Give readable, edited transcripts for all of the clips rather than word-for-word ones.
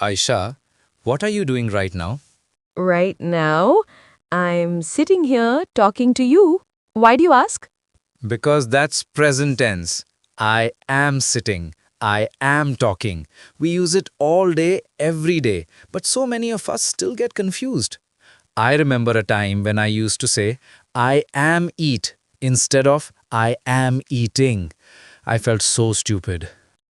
Aisha, what are you doing right now? Right now, I'm sitting here talking to you. Why do you ask? Because that's present tense. I am sitting. I am talking. We use it all day, every day, but so many of us still get confused. I remember a time when I used to say, I am eat, instead of I am eating. I felt so stupid.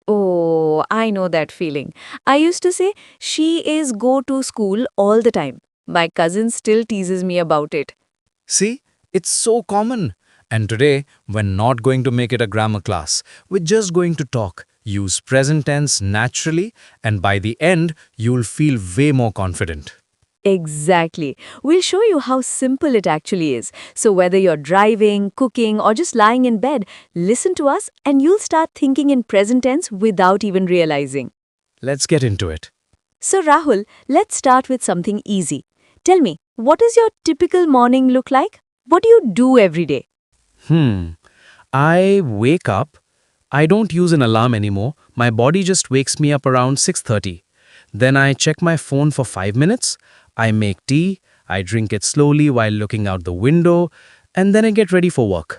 Oh, I know that feeling. I used to say, she is go to school all the time. My cousin still teases me about it. See, it's so common. And today, we're not going to make it a grammar class. We're just going to talk, use present tense naturally, and by the end, you'll feel way more confident. Exactly. We'll show you how simple it actually is. So whether you're driving, cooking, or just lying in bed, listen to us and you'll start thinking in present tense without even realizing. Let's get into it. So, Rahul, let's start with something easy. Tell me, what does your typical morning look like? What do you do every day? Hmm. I wake up. I don't use an alarm anymore. My body just wakes me up around 6:30. Then I check my phone for 5 minutes. I make tea. I drink it slowly while looking out the window, and then I get ready for work.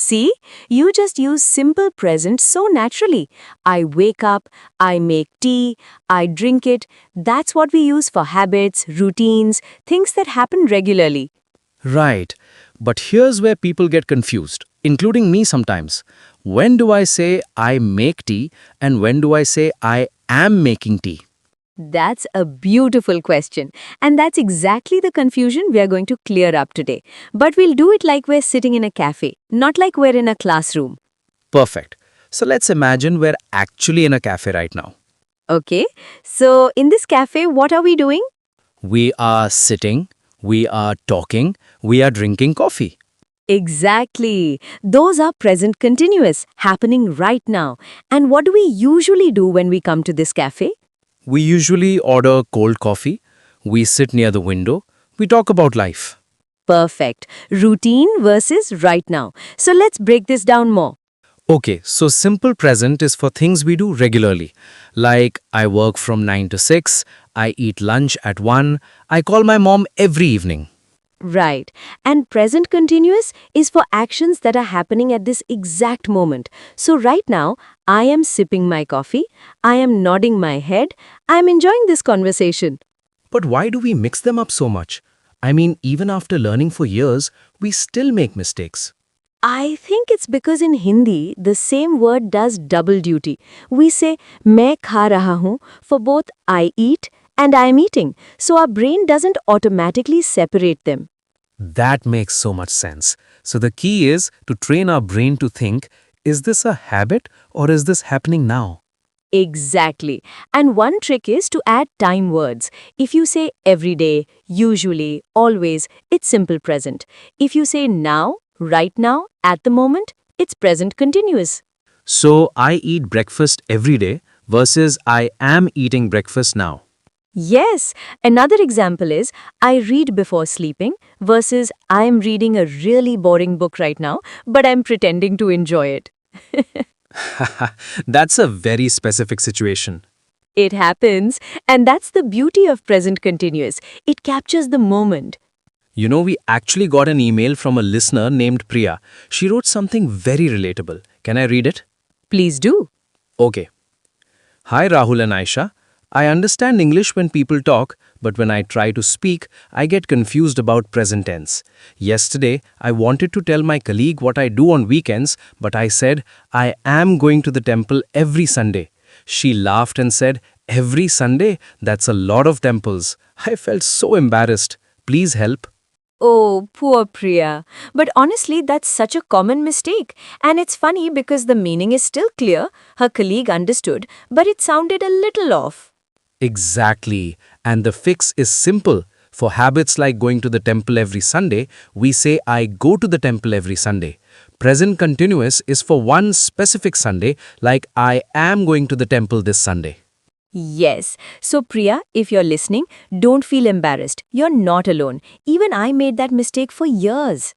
See, you just use simple present so naturally. I wake up, I make tea, I drink it. That's what we use for habits, routines, things that happen regularly. Right. But here's where people get confused, including me sometimes. When do I say I make tea and when do I say I am making tea? That's a beautiful question. And that's exactly the confusion we are going to clear up today. But we'll do it like we're sitting in a cafe, not like we're in a classroom. Perfect. So let's imagine we're actually in a cafe right now. Okay, so in this cafe, what are we doing? We are sitting, we are talking, we are drinking coffee. Exactly. Those are present continuous, happening right now. And what do we usually do when we come to this cafe? We usually order cold coffee, we sit near the window, we talk about life. Perfect. Routine versus right now. So let's break this down more. Okay, so simple present is for things we do regularly. Like I work from 9 to 6, I eat lunch at 1, I call my mom every evening. Right. And present continuous is for actions that are happening at this exact moment. So right now, I am sipping my coffee, I am nodding my head, I am enjoying this conversation. But why do we mix them up so much? I mean, even after learning for years, we still make mistakes. I think it's because in Hindi, the same word does double duty. We say, मैं खा रहा हूँ for both I eat and I am eating. So our brain doesn't automatically separate them. That makes so much sense. So the key is to train our brain to think, is this a habit or is this happening now? Exactly. And one trick is to add time words. If you say every day, usually, always, it's simple present. If you say now, right now, at the moment, it's present continuous. So I eat breakfast every day versus I am eating breakfast now. Yes, another example is I read before sleeping versus I'm reading a really boring book right now, but I'm pretending to enjoy it. That's a very specific situation. It happens, and that's the beauty of present continuous. It captures the moment. You know, we actually got an email from a listener named Priya. She wrote something very relatable. Can I read it? Please do. Okay. Hi Rahul and Aisha. I understand English when people talk, but when I try to speak, I get confused about present tense. Yesterday, I wanted to tell my colleague what I do on weekends, but I said, I am going to the temple every Sunday. She laughed and said, every Sunday? That's a lot of temples. I felt so embarrassed. Please help. Oh, poor Priya. But honestly, that's such a common mistake. And it's funny because the meaning is still clear, her colleague understood, but it sounded a little off. Exactly. And the fix is simple. For habits like going to the temple every Sunday, we say I go to the temple every Sunday. Present continuous is for one specific Sunday, like I am going to the temple this Sunday. Yes. So, Priya, if you're listening, don't feel embarrassed. You're not alone. Even I made that mistake for years.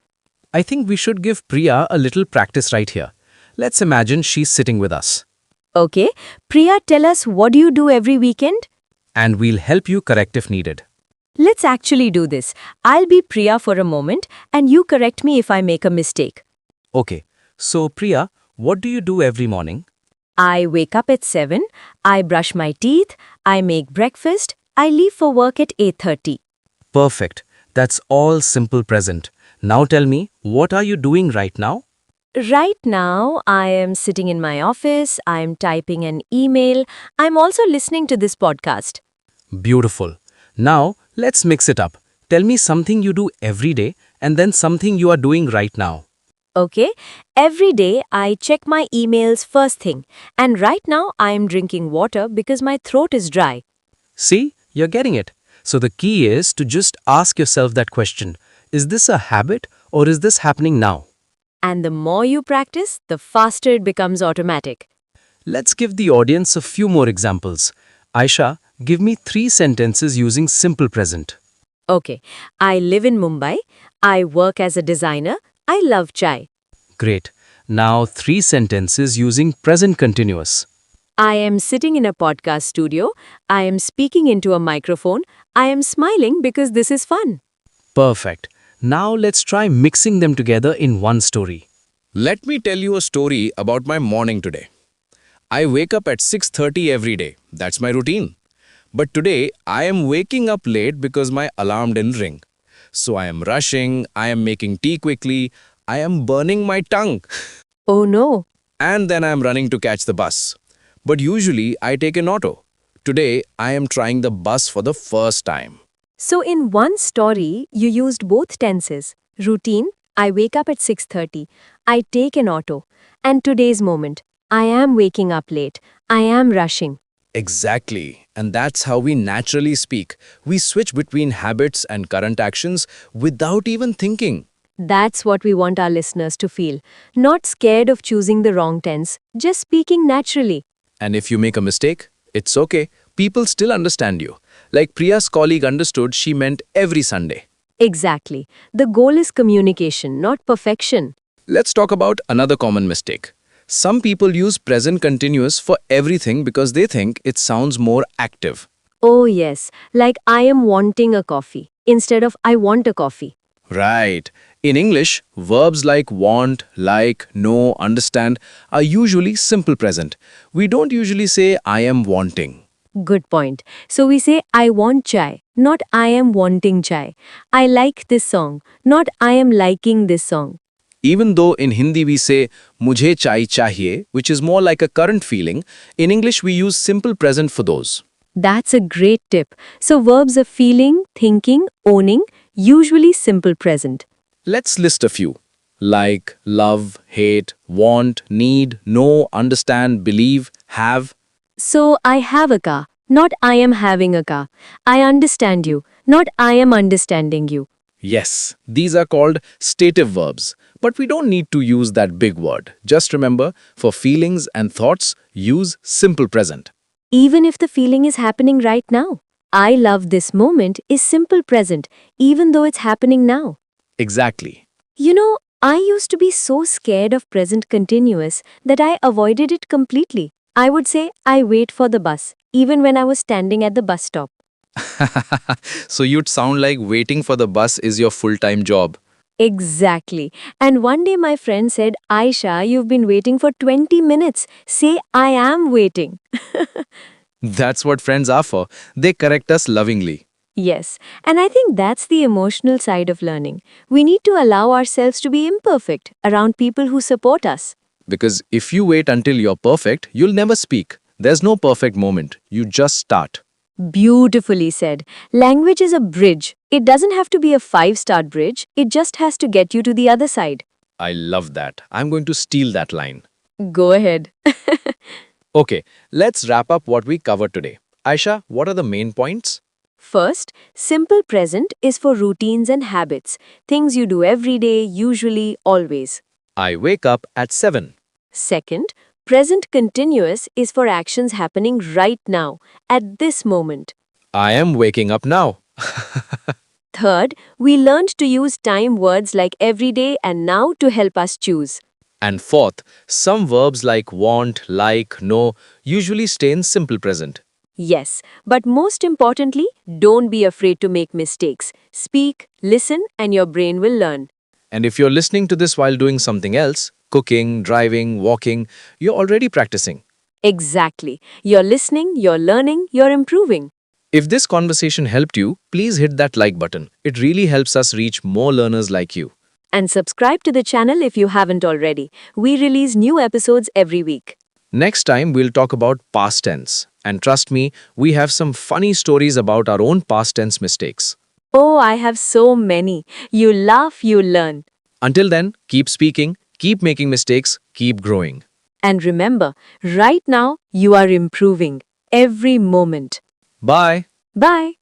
I think we should give Priya a little practice right here. Let's imagine she's sitting with us. Okay. Priya, tell us what do you do every weekend? and we'll help you correct if needed. Let's actually do this. I'll be Priya for a moment, and you correct me if I make a mistake. Okay, so Priya, what do you do every morning? I wake up at 7, I brush my teeth, I make breakfast, I leave for work at 8:30. Perfect. That's all simple present. Now tell me, what are you doing right now? Right now, I am sitting in my office, I am typing an email, I'm also listening to this podcast. Beautiful. Now, let's mix it up. Tell me something you do every day and then something you are doing right now. Okay, every day I check my emails first thing, and right now I am drinking water because my throat is dry. See, you're getting it. So the key is to just ask yourself that question. Is this a habit or is this happening now? And the more you practice, the faster it becomes automatic. Let's give the audience a few more examples. Aisha, give me 3 sentences using simple present. Okay, I live in Mumbai, I work as a designer, I love chai. Great. Now 3 sentences using present continuous. I am sitting in a podcast studio, I am speaking into a microphone, I am smiling because this is fun. Perfect. Now let's try mixing them together in one story. Let me tell you a story about my morning today. I wake up at 6:30 every day. That's my routine. But today I am waking up late because my alarm didn't ring. So I am rushing, I am making tea quickly, I am burning my tongue, Oh no. and then I am running to catch the bus. But usually I take an auto. Today I am trying the bus for the first time. So in one story, you used both tenses. Routine, I wake up at 6:30. I take an auto. And today's moment, I am waking up late. I am rushing. Exactly. And that's how we naturally speak. We switch between habits and current actions without even thinking. That's what we want our listeners to feel. Not scared of choosing the wrong tense, just speaking naturally. And if you make a mistake, it's okay. People still understand you. Like Priya's colleague understood she meant every Sunday. Exactly. The goal is communication, not perfection. Let's talk about another common mistake. Some people use present continuous for everything because they think it sounds more active. Oh, yes. Like I am wanting a coffee instead of I want a coffee. Right. In English, verbs like want, like, know, understand are usually simple present. We don't usually say I am wanting. Good point. So we say I want chai, not I am wanting chai. I like this song, not I am liking this song. Even though in Hindi we say mujhe chai chahiye, which is more like a current feeling, in English we use simple present for those. That's a great tip. So verbs are feeling, thinking, owning, usually simple present. Let's list a few. Like, love, hate, want, need, know, understand, believe, have. So I have a car, not I am having a car. I understand you, not I am understanding you. Yes, these are called stative verbs. But we don't need to use that big word. Just remember, for feelings and thoughts, use simple present. Even if the feeling is happening right now. I love this moment is simple present, even though it's happening now. Exactly. You know, I used to be so scared of present continuous that I avoided it completely. I would say, I wait for the bus, even when I was standing at the bus stop. So you'd sound like waiting for the bus is your full-time job. Exactly. And one day my friend said, Aisha, you've been waiting for 20 minutes. Say, I am waiting. That's what friends are for. They correct us lovingly. Yes, and I think that's the emotional side of learning. We need to allow ourselves to be imperfect around people who support us. Because if you wait until you're perfect, you'll never speak. There's no perfect moment. You just start. Beautifully said. Language is a bridge. It doesn't have to be a 5-star bridge, it just has to get you to the other side. I love that. I'm going to steal that line. Go ahead. Okay, let's wrap up what we covered today. Aisha, what are the main points? First, simple present is for routines and habits, things you do every day, usually, always. I wake up at 7. Second, present continuous is for actions happening right now, at this moment. I am waking up now. Third, we learned to use time words like everyday and now to help us choose. And fourth, some verbs like want, like, know usually stay in simple present. Yes, but most importantly, don't be afraid to make mistakes. Speak, listen, and your brain will learn. And if you're listening to this while doing something else, cooking, driving, walking, you're already practicing. Exactly. You're listening, you're learning, you're improving. If this conversation helped you, please hit that like button. It really helps us reach more learners like you. And subscribe to the channel if you haven't already. We release new episodes every week. Next time, we'll talk about past tense. And trust me, we have some funny stories about our own past tense mistakes. Oh, I have so many. You laugh, you learn. Until then, keep speaking, keep making mistakes, keep growing. And remember, right now, you are improving every moment. Bye. Bye.